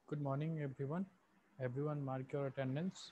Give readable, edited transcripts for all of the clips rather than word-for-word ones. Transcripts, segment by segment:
Good morning, everyone. Everyone, mark your attendance.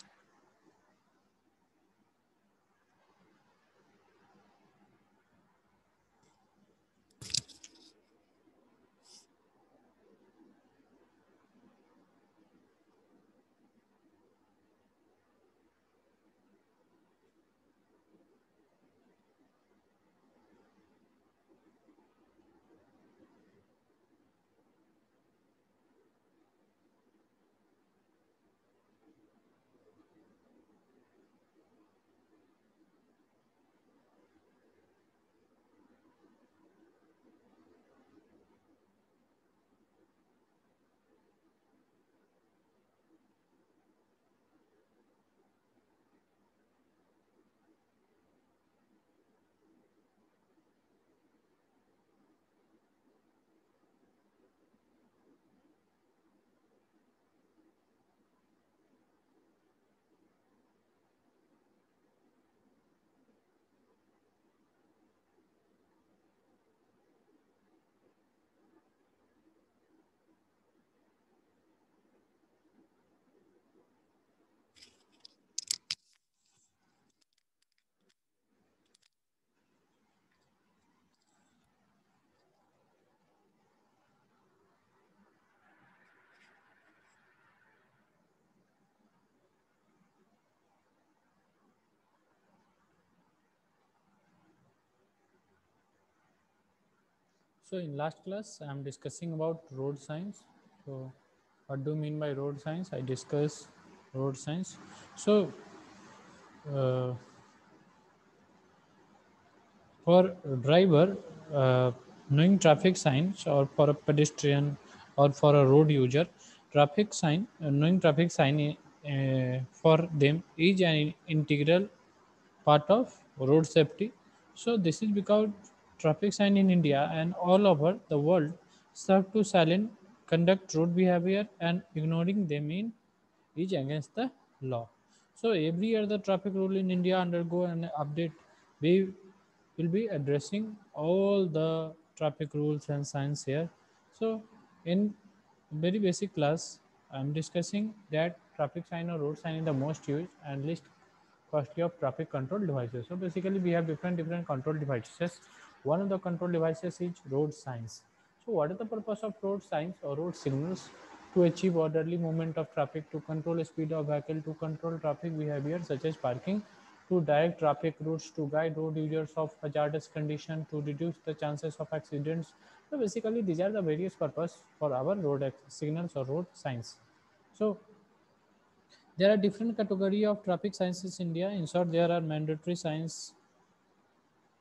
So, in last class, I am discussing about road signs. So, what do you mean by road signs? I discuss road signs. So, uh, for a driver, knowing traffic signs, or for a pedestrian or for a road user, knowing traffic sign for them is an integral part of road safety. So this is because traffic sign in India and all over the world serve to silent conduct road behavior, and ignoring them in is against the law. So every year the traffic rule in India undergo an update. We will be addressing all the traffic rules and signs here. So in very basic class, I'm discussing that traffic sign or road sign is the most used and least costly of traffic control devices. So basically we have different control devices. One of the control devices is road signs. So what is the purpose of road signs or road signals? To achieve orderly movement of traffic, to control speed of vehicle, to control traffic behavior such as parking, to direct traffic routes, to guide road users of hazardous condition, to reduce the chances of accidents. So basically these are the various purpose for our road signals or road signs. So there are different category of traffic sciences in India. In short, there are mandatory science,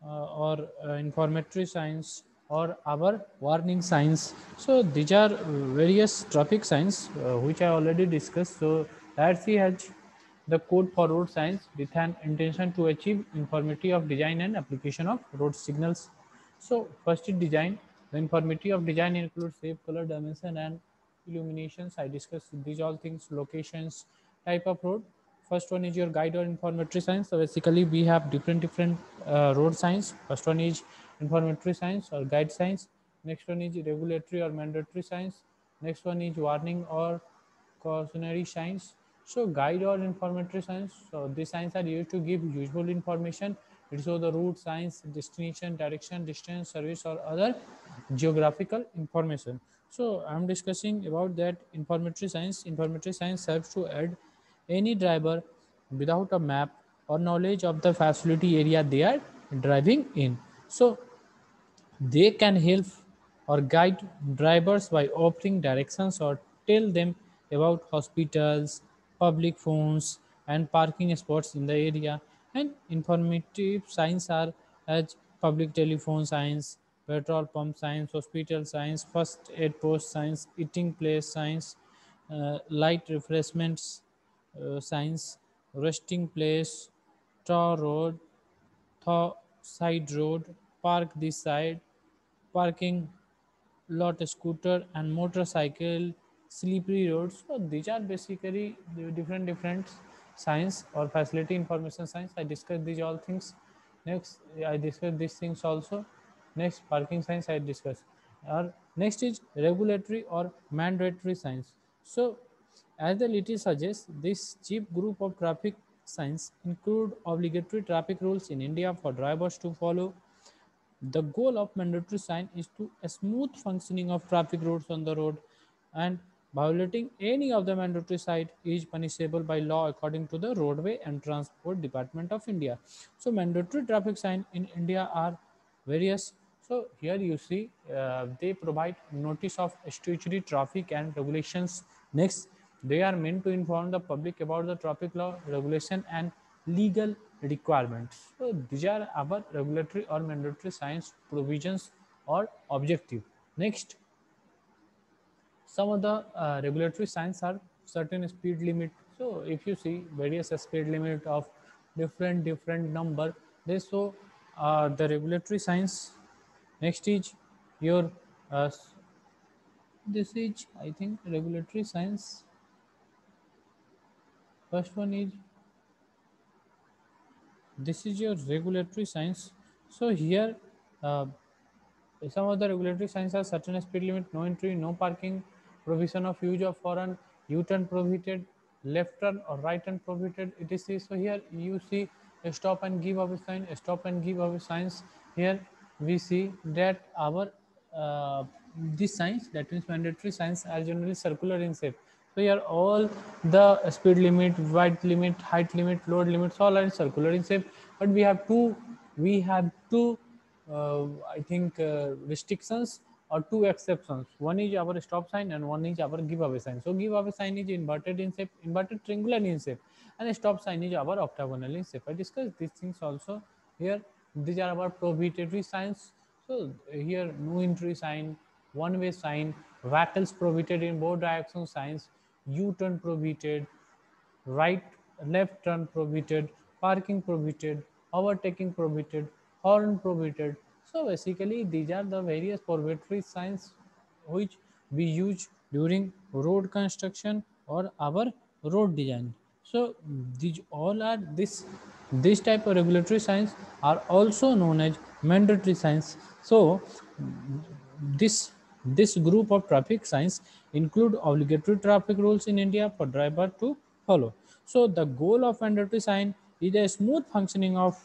or informatory science, or our warning signs. So these are various traffic signs which I already discussed. So RC has the code for road signs with an intention to achieve uniformity of design and application of road signals. So first is design. The uniformity of design includes shape, color, dimension, and illuminations. I discussed these all things, locations, type of road. First one is your guide or informatory signs. So basically we have different road signs. First one is informatory signs or guide signs. Next one is regulatory or mandatory signs. Next one is warning or cautionary signs. So guide or informatory signs. So these signs are used to give useful information. It shows the route, signs, destination, direction, distance, service, or other geographical information. So I'm discussing about that informatory science. Informatory science helps to aid any driver without a map or knowledge of the facility area they are driving in. So they can help or guide drivers by offering directions or tell them about hospitals, public phones, and parking spots in the area. And informative signs are as public telephone signs, petrol pump signs, hospital signs, first aid post signs, eating place signs, light refreshments signs, resting place, tar road, side road, park this side, parking lot, scooter and motorcycle, slippery roads. So these are basically the different science or facility information science. I discussed these all things. Next, I discussed these things also. Next, parking science I discussed. Or next is regulatory or mandatory science. So, as the title suggests, this cheap group of traffic signs include obligatory traffic rules in India for drivers to follow. The goal of mandatory sign is to a smooth functioning of traffic routes on the road, and violating any of the mandatory sign is punishable by law according to the Roadway and Transport Department of India. So mandatory traffic sign in India are various. So here you see they provide notice of statutory traffic and regulations. Next, they are meant to inform the public about the traffic law, regulation and legal requirements. So these are our regulatory or mandatory signs provisions or objective. Next, some of the regulatory signs are certain speed limit. So if you see various speed limit of different number, they show the regulatory signs. Next is your this is I think regulatory signs. First one is this is your regulatory signs. So here uh, some of the regulatory signs are certain speed limit, no entry, no parking, provision of use of foreign, U-turn prohibited, left turn or right turn prohibited, etc. So here you see a stop and give away sign, a stop and give away signs. Here we see that our these signs, that means mandatory signs, are generally circular in shape. So here all the speed limit, width limit, height limit, load limits all are circular in shape. But we have two I think restrictions or two exceptions. One is our stop sign and one is our giveaway sign. So giveaway sign is inverted in shape, inverted triangular in shape, and stop sign is our octagonal in shape. I discussed these things also here. These are our prohibitory signs. So here no entry sign, one way sign, vehicles prohibited in both direction signs, U-turn prohibited, right left turn prohibited, parking prohibited, overtaking prohibited, horn prohibited. So basically these are the various prohibitory signs which we use during road construction or our road design. So these all are this type of regulatory signs are also known as mandatory signs. So this group of traffic signs include obligatory traffic rules in India for driver to follow. So the goal of mandatory sign is a smooth functioning of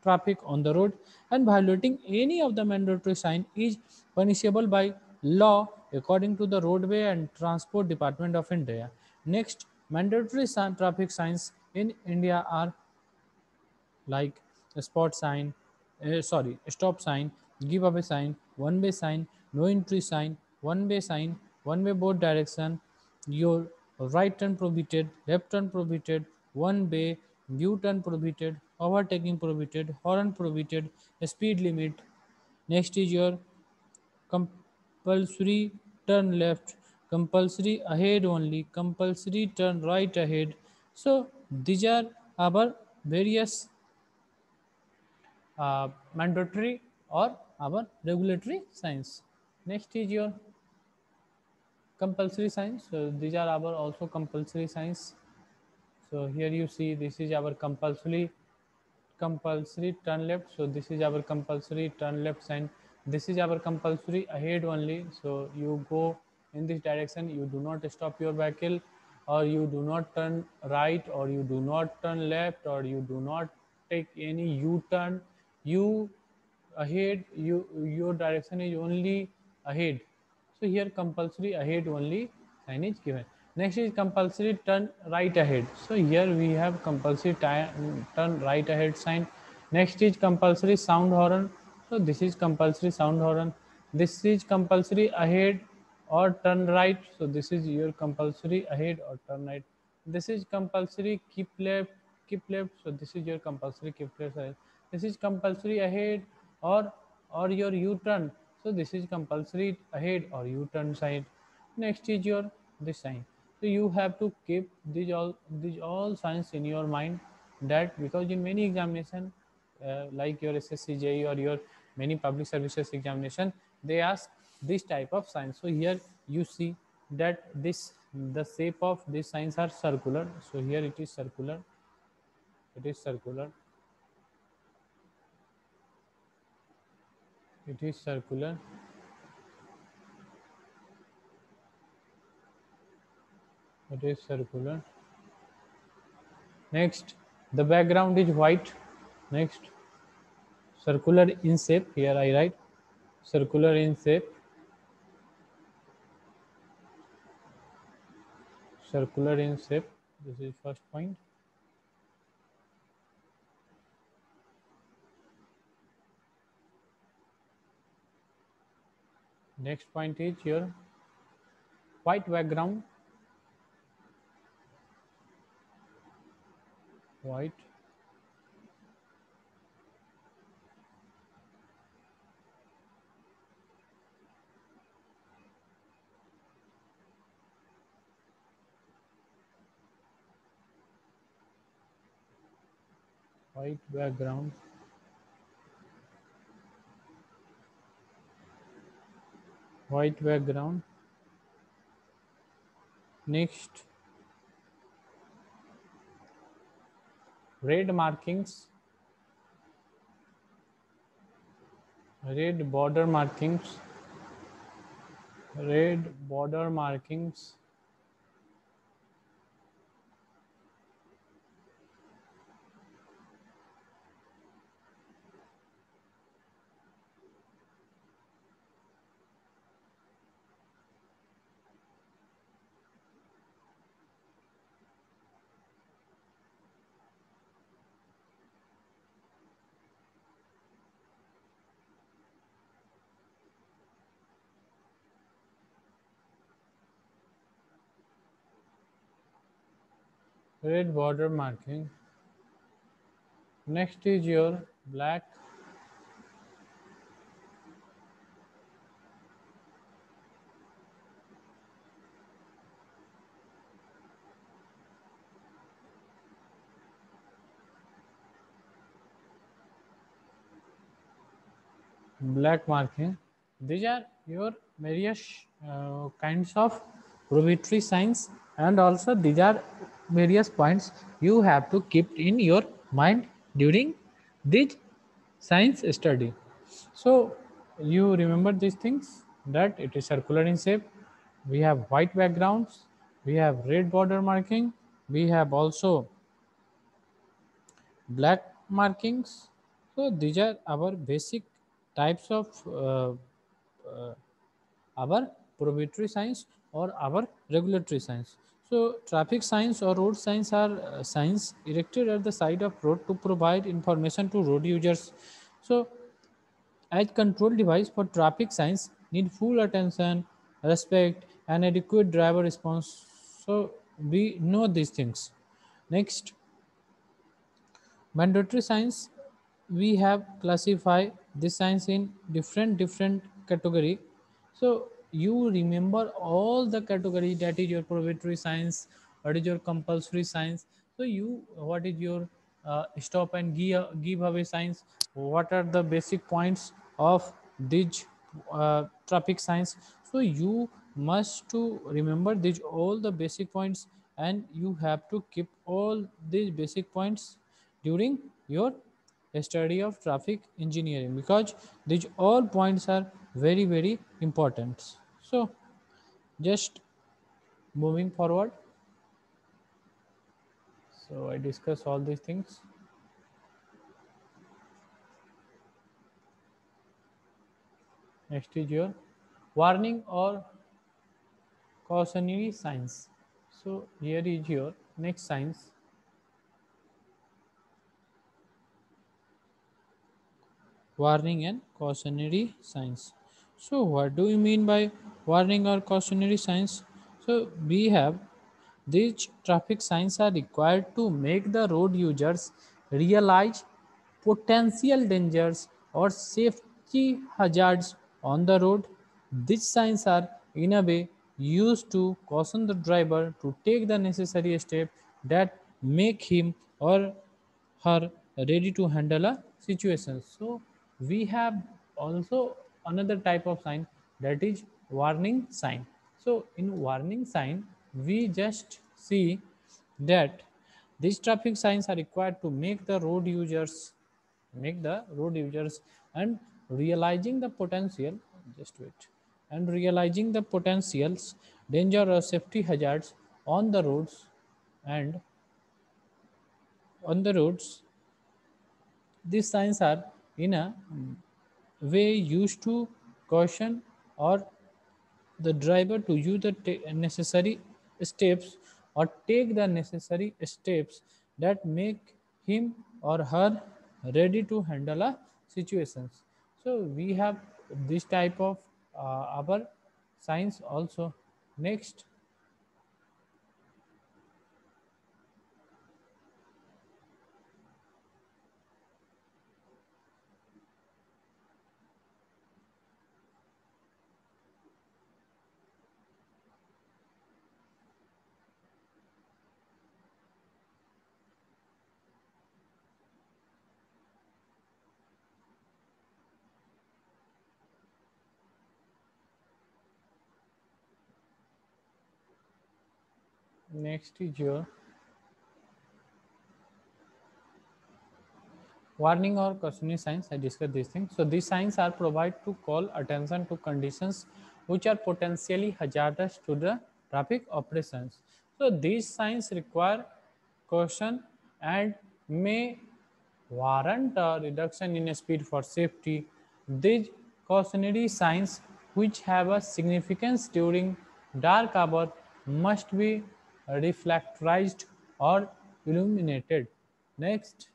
traffic on the road, and violating any of the mandatory sign is punishable by law according to the Roadway and Transport Department of India. Next, mandatory traffic signs in India are like a spot sign, stop sign, giveaway sign, one way sign, no entry sign, one way both direction, your right turn prohibited, left turn prohibited, one way, U turn prohibited, overtaking prohibited, horn prohibited, speed limit. Next is your compulsory turn left, compulsory ahead only, compulsory turn right ahead. So these are our various mandatory or our regulatory signs. Next is your compulsory signs. So these are our also compulsory signs. So here you see this is our compulsory turn left. So this is our compulsory turn left sign. This is our compulsory ahead only. So you go in this direction, you do not stop your vehicle, or you do not turn right, or you do not turn left, or you do not take any U-turn. You ahead, your direction is only ahead. So here compulsory ahead only sign is given. Next is compulsory turn right ahead. So here we have compulsory turn right ahead sign. Next is compulsory sound horn. So this is compulsory sound horn. This is compulsory ahead or turn right. So this is your compulsory ahead or turn right. This is compulsory keep left. So this is your compulsory keep left side. This is compulsory ahead or your U-turn. So this is compulsory ahead or U-turn side. Next is your this sign. So you have to keep these all signs in your mind, that because in many examination like your SSCJ or your many public services examination, they ask this type of signs. So here you see that the shape of these signs are circular. So here it is circular, it is circular, it is circular. It is circular. Next, the background is white. Next, circular in shape. Here I write circular in shape. Circular in shape. This is first point. Next point is your white background. White. White background. White background. Next, red markings. Red border markings. Red border markings. Red border marking. Next is your black. Black marking. These are your various kinds of probatory signs, and also these are various points you have to keep in your mind during this science study. So you remember these things, that it is circular in shape, we have white backgrounds, we have red border marking, we have also black markings. So these are our basic types of our probatory science or our regulatory science. So traffic signs or road signs are signs erected at the side of road to provide information to road users. So as control device for traffic signs need full attention, respect, and adequate driver response. So we know these things. Next, mandatory science, we have classified this science in different category. So you remember all the category, that is your probatory science, what is your compulsory science. So you, what is your stop and give away science, what are the basic points of these traffic science. So you must to remember these all the basic points, and you have to keep all these basic points during your study of traffic engineering, because these all points are very important. So just moving forward, so I discuss all these things. Next is your warning or cautionary signs. So here is your next signs. Warning and cautionary signs. So what do you mean by warning or cautionary signs? So we have these traffic signs are required to make the road users realize potential dangers or safety hazards on the road. These signs are in a way used to caution the driver to take the necessary step that make him or her ready to handle a situation. So we have also another type of sign, that is warning sign. So in warning sign, we just see that these traffic signs are required to make the road users and realizing the potential, just wait, and realizing the potentials danger or safety hazards on the roads, and on the roads these signs are in a way used to caution or the driver to use the necessary steps or take the necessary steps that make him or her ready to handle a situations. So we have this type of our signs also. Next is your warning or cautionary signs. I discussed these things. So these signs are provided to call attention to conditions which are potentially hazardous to the traffic operations. So these signs require caution and may warrant a reduction in speed for safety. These cautionary signs, which have a significance during dark hour, must be reflectorized or illuminated. Next,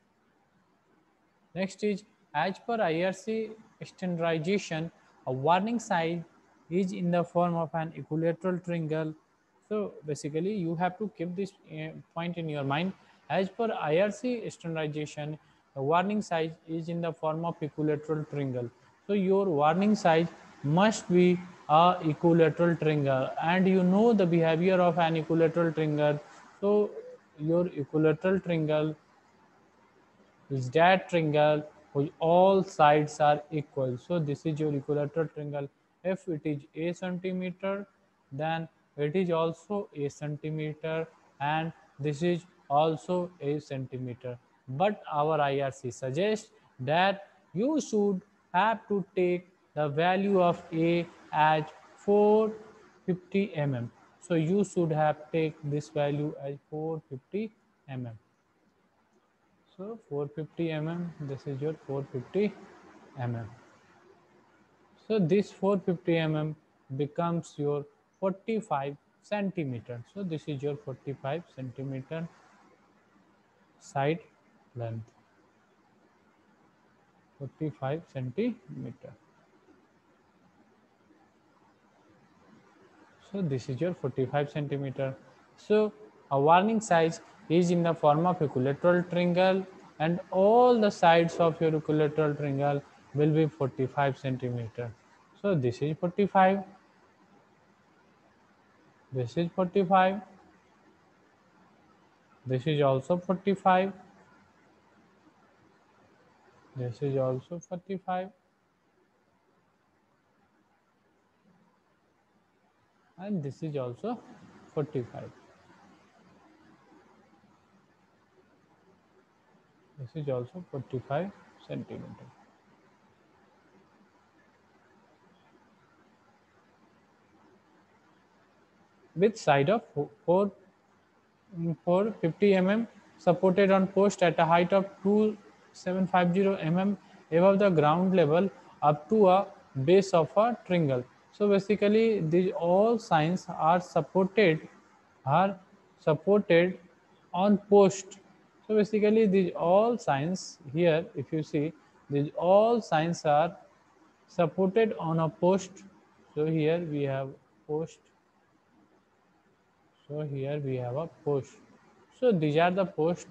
Next is, as per IRC standardization, a warning sign is in the form of an equilateral triangle. So basically, you have to keep this point in your mind. As per IRC standardization, the warning size is in the form of equilateral triangle. So your warning size must be a equilateral triangle, and you know the behavior of an equilateral triangle. So your equilateral triangle is that triangle whose all sides are equal. So this is your equilateral triangle. If it is a centimeter, then it is also a centimeter, and this is also a centimeter. But our IRC suggests that you should have to take the value of a as 450 mm. So you should have take this value as 450 mm. So 450 mm, this is your 450 mm. So this 450 mm becomes your 45 centimeter. So this is your 45 centimeter side length, 45 centimeter. So this is your 45 centimeter. So a warning size is in the form of equilateral triangle, and all the sides of your equilateral triangle will be 45 centimeter. So this is 45, this is 45, this is also 45, this is also 45, and this is also 45. This is also 45 centimeter. With side of 450 mm supported on post at a height of 2750 mm above the ground level up to a base of a triangle. So basically these all signs are supported on post. So basically these all signs here, if you see, these all signs are supported on a post. So here we have post, so here we have a post. So these are the post.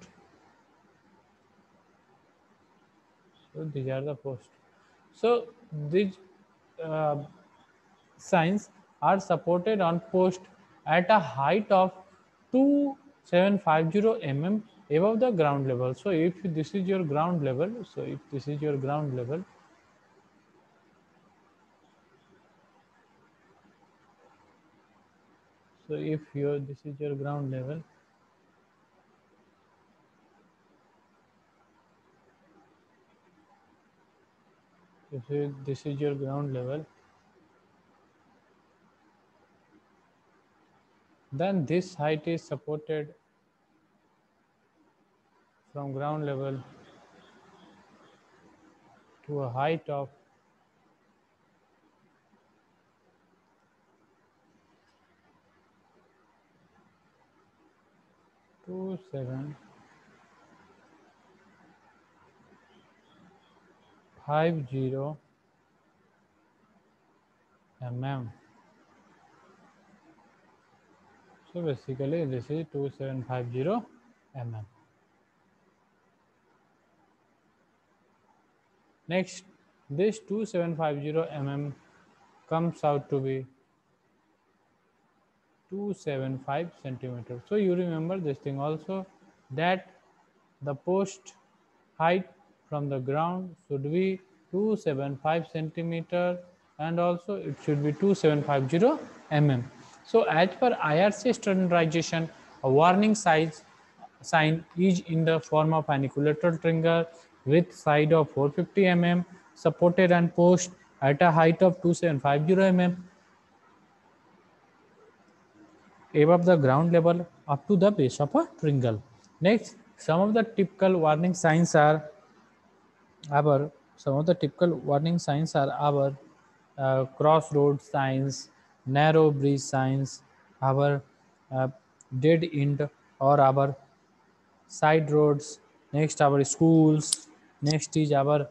So these are the post. So these uh, signs are supported on post at a height of 2750 mm above the ground level. So if this is your ground level, so if this is your ground level, so if your this is your ground level, if this is your ground level, Then this height is supported from ground level to a height of 2750 mm. So basically this is 2750 mm. Next, this 2750 mm comes out to be 275 centimeters. So you remember this thing also, that the post height from the ground should be 275 centimeter, and also it should be 2750 mm. So as per IRC standardization, a warning sign is in the form of an equilateral triangle with side of 450 mm, supported and post at a height of 2750 mm above the ground level up to the base of a triangle. Next, some of the typical warning signs are our our crossroad signs, narrow bridge signs, our uh, dead end or our side roads. Next, our schools. Next is our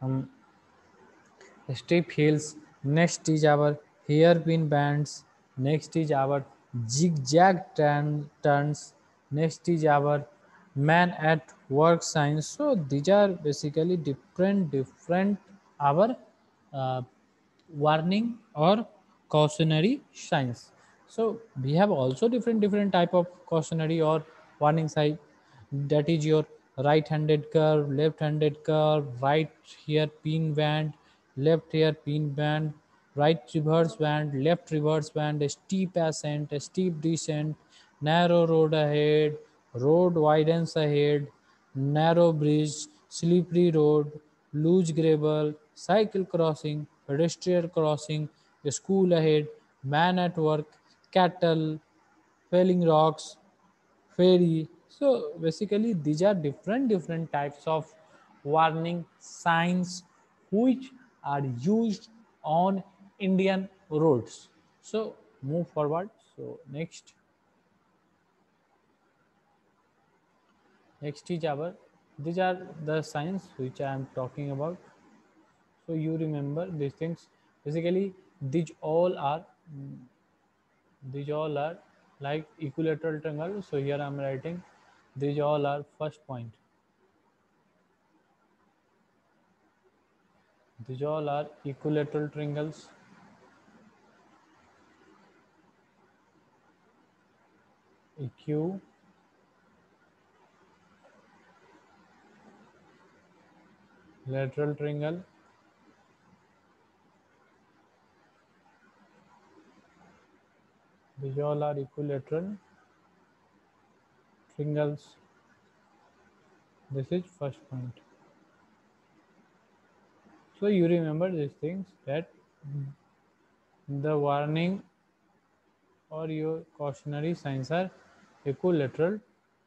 um, steep hills. Next is our hairpin bands. Next is our zigzag turns. Next is our man at work signs. So these are basically different our uh, warning or cautionary signs. So we have also different type of cautionary or warning sign, that is your right handed curve, left handed curve, right here pin band, left here pin band, right reverse band, left reverse band, a steep ascent, a steep descent, narrow road ahead, road widens ahead, narrow bridge, slippery road, loose gravel, cycle crossing, pedestrian crossing, a school ahead, man at work, cattle, falling rocks, ferry. So basically, these are different types of warning signs which are used on Indian roads. So move forward. So next is our, these are the signs which I am talking about. So you remember these things. Basically, these all are these all are like equilateral triangle. So here I am writing these all are first point. These all are equilateral triangles. EQ, lateral triangle. These all are equilateral triangles. This is first point. So you remember these things, that the warning or your cautionary signs are equilateral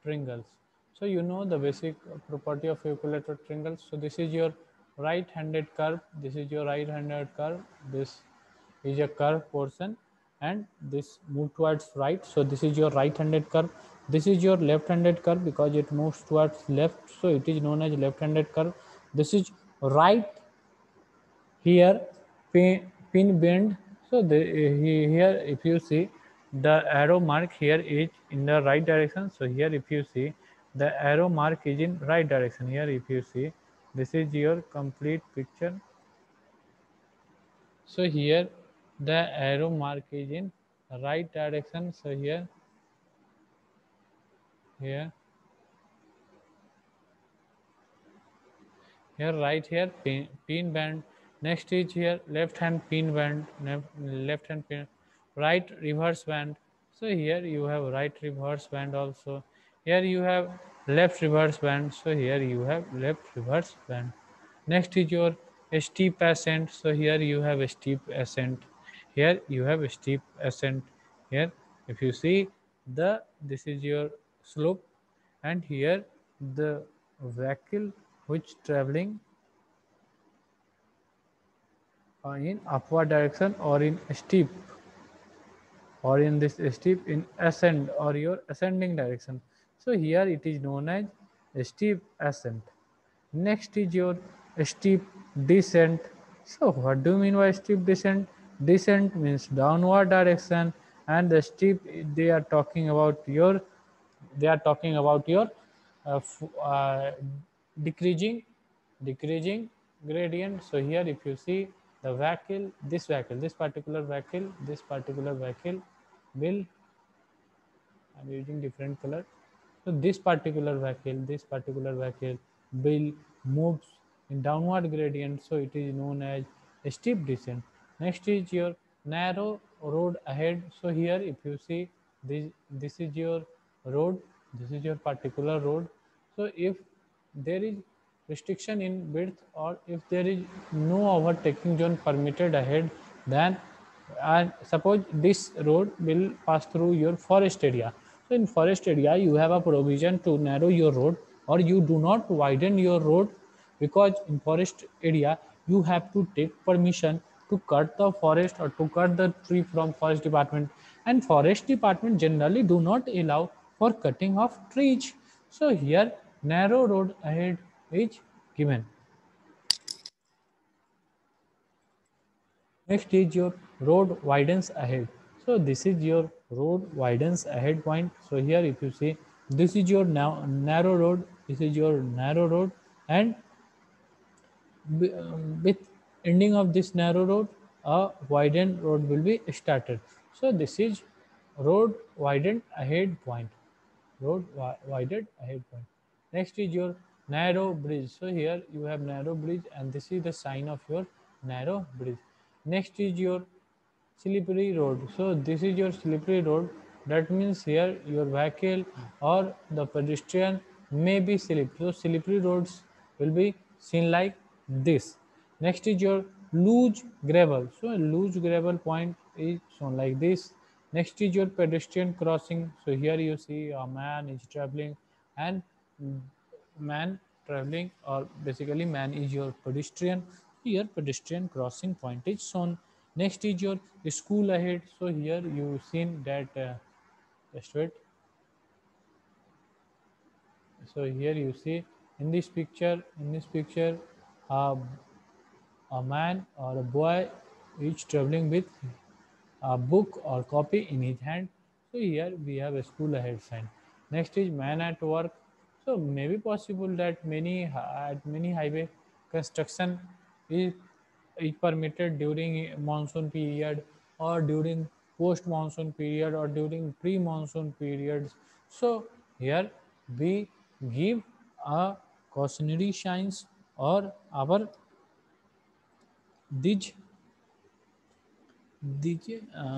triangles. So you know the basic property of equilateral triangles. So this is your right-handed curve. This is your right-handed curve. This is a curve portion, and this move towards right. So this is your right-handed curve. This is your left-handed curve because it moves towards left. So it is known as left-handed curve. This is right here pin bend. So here if you see, the arrow mark here is in the right direction. So here if you see, the arrow mark is in right direction. Here if you see, this is your complete picture. So here the arrow mark is in right direction. So here here right here pin band. Next is here left hand pin band, left hand pin, right reverse band. So here you have right reverse band also. Here you have left reverse band. So here you have left reverse band. Next is your steep ascent. So here you have a steep ascent. Here you have a steep ascent. Here If you see the this is your slope, and here the vehicle which traveling in upward direction or in steep, or in this steep in ascent or your ascending direction. So here it is known as a steep ascent. Next is your steep descent. So what do you mean by steep descent? Descent means downward direction, and the steep they are talking about your uh, decreasing decreasing gradient. So here if you see the vehicle, this particular vehicle will, I'm using different color. So this particular vehicle will moves in downward gradient. So it is known as a steep descent. Next is your narrow road ahead. So here, if you see this is your road. This is your particular road. So if there is restriction in width, or if there is no overtaking zone permitted ahead, then, and suppose this road will pass through your forest area. So in forest area you have a provision to narrow your road, or you do not widen your road, because in forest area you have to take permission to cut the forest or to cut the tree from forest department, and forest department generally do not allow for cutting of trees. So here narrow road ahead is given. Next is your road widens ahead. So this is your road widens ahead point. So here if you see this is your now narrow road, this is your narrow road, and with ending of this narrow road, a widened road will be started. So this is road widened ahead point. Widened ahead point. Next is your narrow bridge. So here you have narrow bridge, and this is the sign of your narrow bridge. Next is your slippery road. So this is your slippery road. That means here your vehicle or the pedestrian may be slip. So slippery roads will be seen like this. Next is your loose gravel. So a loose gravel point is shown like this. Next is your pedestrian crossing. So here you see a man is traveling, and man traveling, or basically man is your pedestrian. Here pedestrian crossing point is shown. Next is your school ahead. So here you seen that just wait. So here you see in this picture, uh, a man or a boy is traveling with a book or copy in his hand. So here we have a school ahead sign. Next is man at work. So maybe possible that at many highway construction is is permitted during monsoon period, or during post monsoon period, or during pre monsoon periods. So here we give a cautionary signs, or our these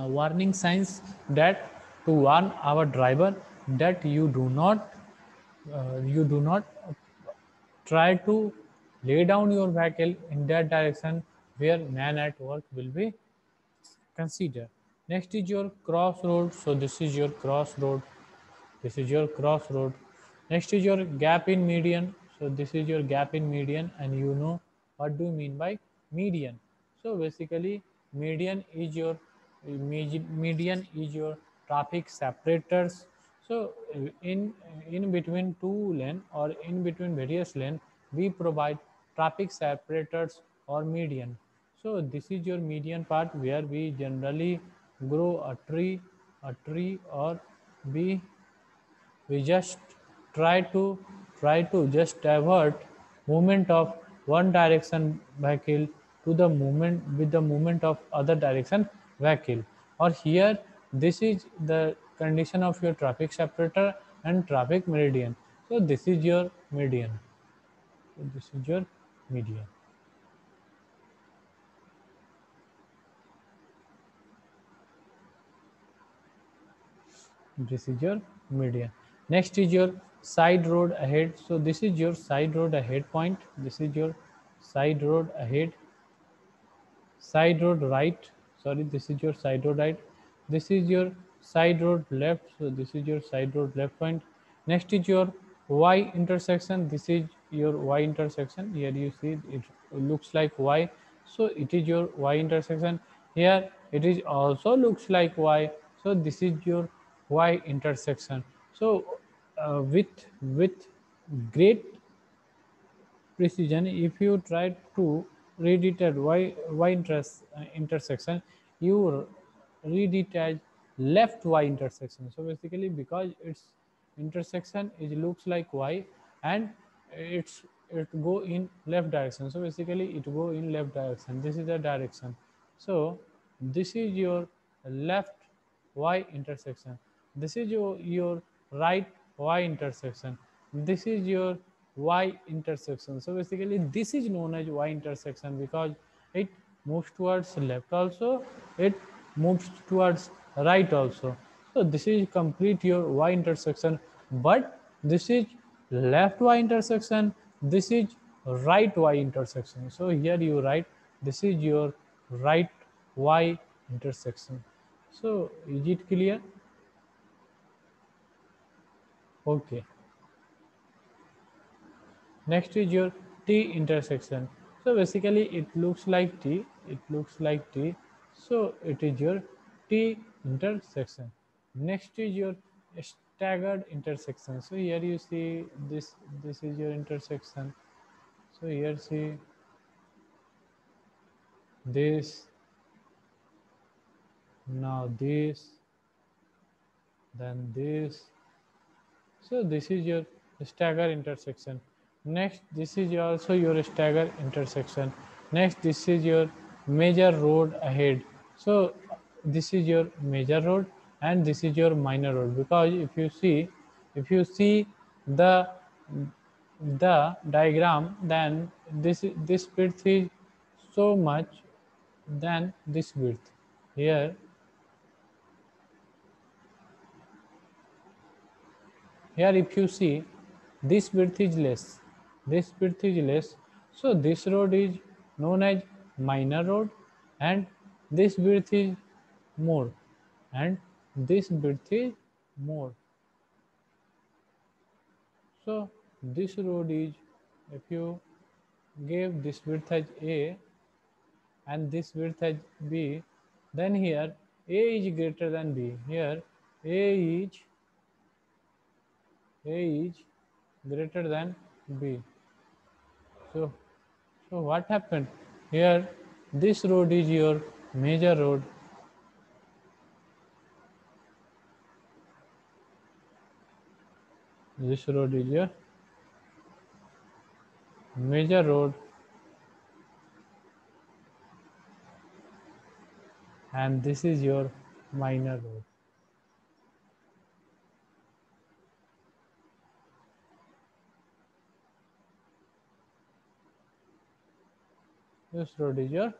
warning signs, that to warn our driver that you do not try to lay down your vehicle in that direction where man at work will be considered. Next is your crossroad. So this is your crossroad. This is your crossroad. Next is your gap in median. So this is your gap in median, and you know what do you mean by median. So basically median is your median is your traffic separators. So in between two lane, or in between various lane, we provide traffic separators or median. So this is your median part where we generally grow a tree, or we we just try to just divert movement of one direction vehicle to the movement with the movement of other direction vehicle. Or here this is the condition of your traffic separator and traffic meridian. So this is your median. So this is your median. This is your median. Next is your side road ahead. So this is your side road ahead point. This is your side road ahead. Side road right. Sorry, this is your side road right. This is your side road left, so this is your side road left point. Next is your y intersection. This is your y intersection. Here you see it looks like y, so it is your y intersection. Here it is also looks like y, so this is your y intersection. So with great precision, if you try to read it at intersection, you read it as left y intersection. So basically, because its intersection is looks like y, and it go in left direction, so basically it go in left direction. This is the direction. So this is your left y intersection. This is your right y intersection. This is your y intersection. So basically this is known as y intersection because it moves towards left also, it moves towards right also. So this is complete your y intersection, but this is left y intersection, this is right y intersection. So here you write this is your right y intersection. So is it clear? Okay. Next is your T intersection. So basically it looks like T, it looks like T. So it is your T intersection. Next is your staggered intersection. So here you see this is your intersection. So here see this, now this, then this. So this is your stagger intersection. Next, this is also your stagger intersection. Next, this is your major road ahead. So this is your major road and this is your minor road, because if you see the diagram, then this width is so much than this width. Here if you see, this width is less, this width is less, so this road is known as minor road, and this width is more, and this width is more. So this road is, if you give this width as A and this width as B, then here A is greater than B. Here A is greater than B. So, so what happened? Here, this road is your major road. This road is your major road, and this is your minor road. This road is your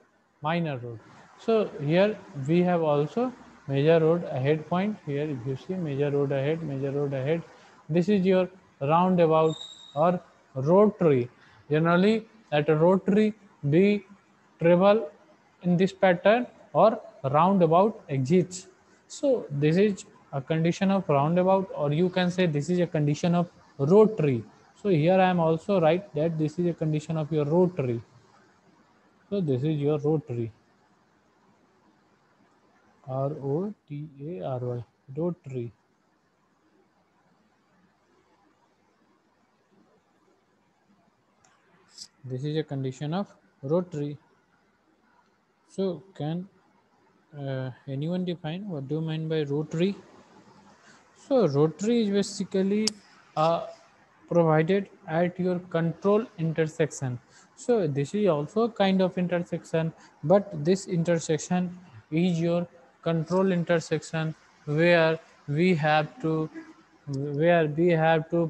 minor road. So here we have also major road ahead point. Here if you see major road ahead, major road ahead. This is your roundabout or rotary. Generally at a rotary we travel in this pattern or roundabout exits. So this is a condition of roundabout, or you can say this is a condition of rotary. So here I am also right that this is a condition of your rotary. So this is your rotary, Rotary, rotary. This is a condition of rotary. So can anyone define what do you mean by rotary? So rotary is basically provided at your control intersection. So this is also a kind of intersection, but this intersection is your control intersection where we have to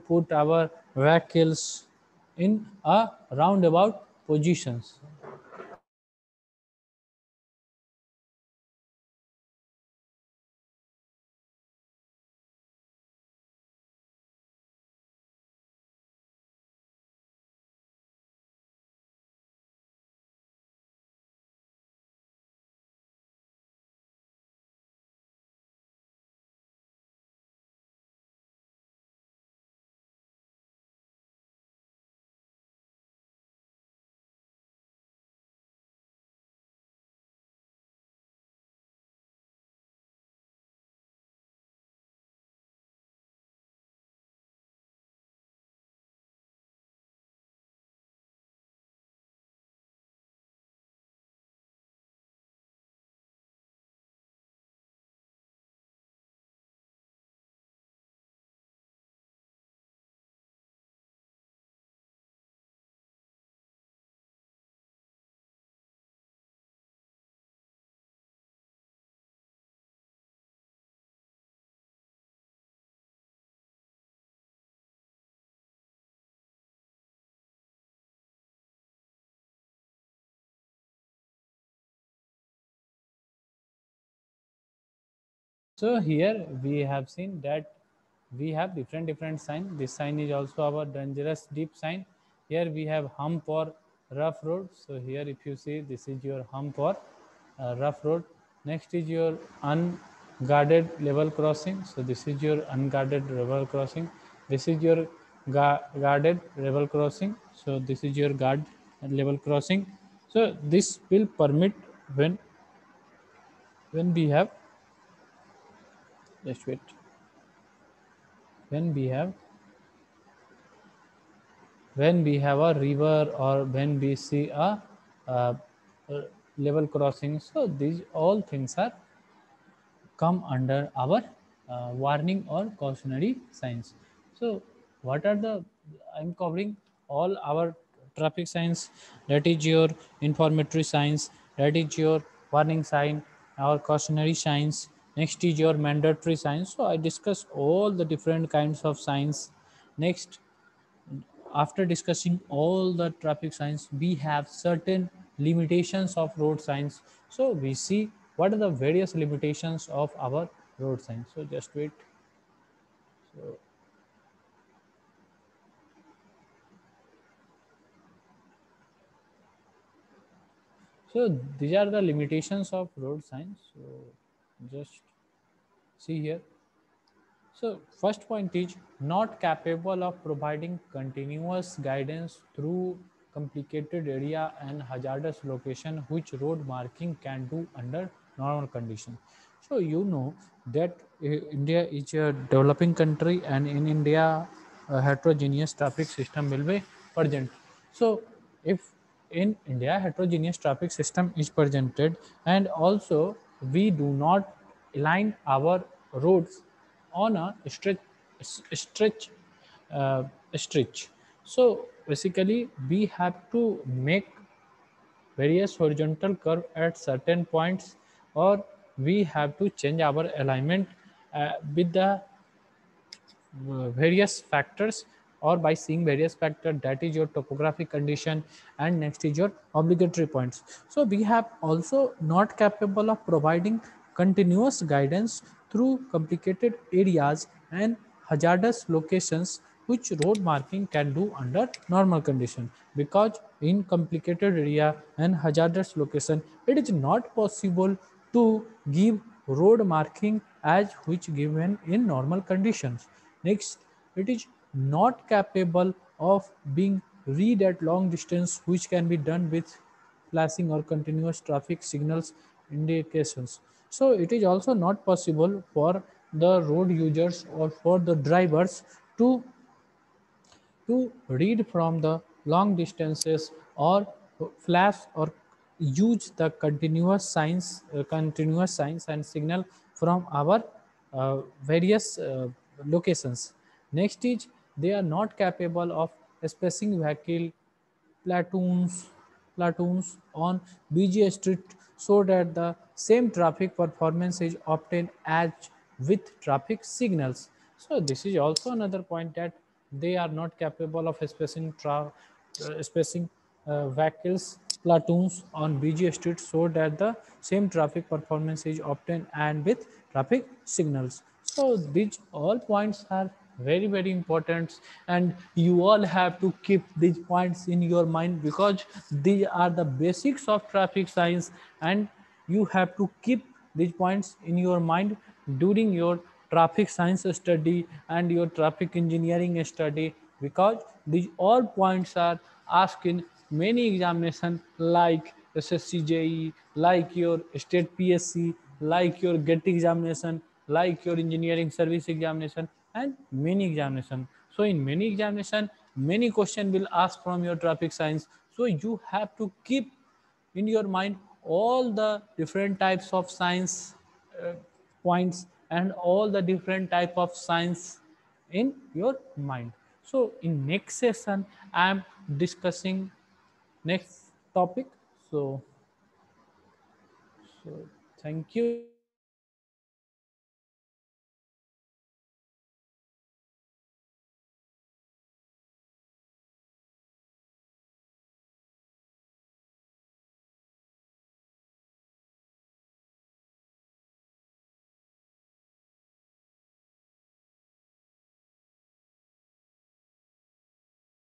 put our vehicles in a roundabout positions. So here we have seen that we have different sign. This sign is also our dangerous deep sign. Here we have hump or rough road. So here if you see, this is your hump or rough road. Next is your unguarded level crossing. So this is your unguarded level crossing. This is your guarded level crossing. So this is your guard level crossing. So this will permit when we have, just wait, when we have when we have a river or when we see a uh, uh, level crossing. So these all things are come under our warning or cautionary signs. So what are the, I'm covering all our traffic signs. That is your informatory signs, that is your warning sign, our cautionary signs. Next is your mandatory signs. So I discussed all the different kinds of signs. Next, after discussing all the traffic signs, we have certain limitations of road signs. So we see what are the various limitations of our road signs. So just wait. So, so these are the limitations of road signs. So just see here. So first point is not capable of providing continuous guidance through complicated area and hazardous location, which road marking can do under normal condition. So you know that India is a developing country, and in India a heterogeneous traffic system will be present. So if in India heterogeneous traffic system is presented, and also we do not align our roads on a stretch uh, stretch. So basically we have to make various horizontal curve at certain points, or we have to change our alignment with the various factors, or by seeing various factor, that is your topographic condition, and next is your obligatory points. So we have also not capable of providing continuous guidance through complicated areas and hazardous locations, which road marking can do under normal condition. Because in complicated area and hazardous location, it is not possible to give road marking as which given in normal conditions. Next, it is not capable of being read at long distance, which can be done with flashing or continuous traffic signals indications. So it is also not possible for the road users or for the drivers to read from the long distances, or flash or use the continuous signs and signal from our various locations. Next is they are not capable of spacing vehicle platoons platoons on busy street, so that the same traffic performance is obtained as with traffic signals. So this is also another point, that they are not capable of spacing vehicles platoons on busy streets, so that the same traffic performance is obtained and with traffic signals. So these all points are very important, and you all have to keep these points in your mind, because these are the basics of traffic science, and you have to keep these points in your mind during your traffic science study and your traffic engineering study, because these all points are asked in many examination, like SSCJE, like your state PSC, like your GET examination, like your engineering service examination, and many examination. So in many examination, many question will ask from your traffic science. So you have to keep in your mind all the different types of science uh, points, and all the different type of science in your mind. So in next session I am discussing next topic. So thank you.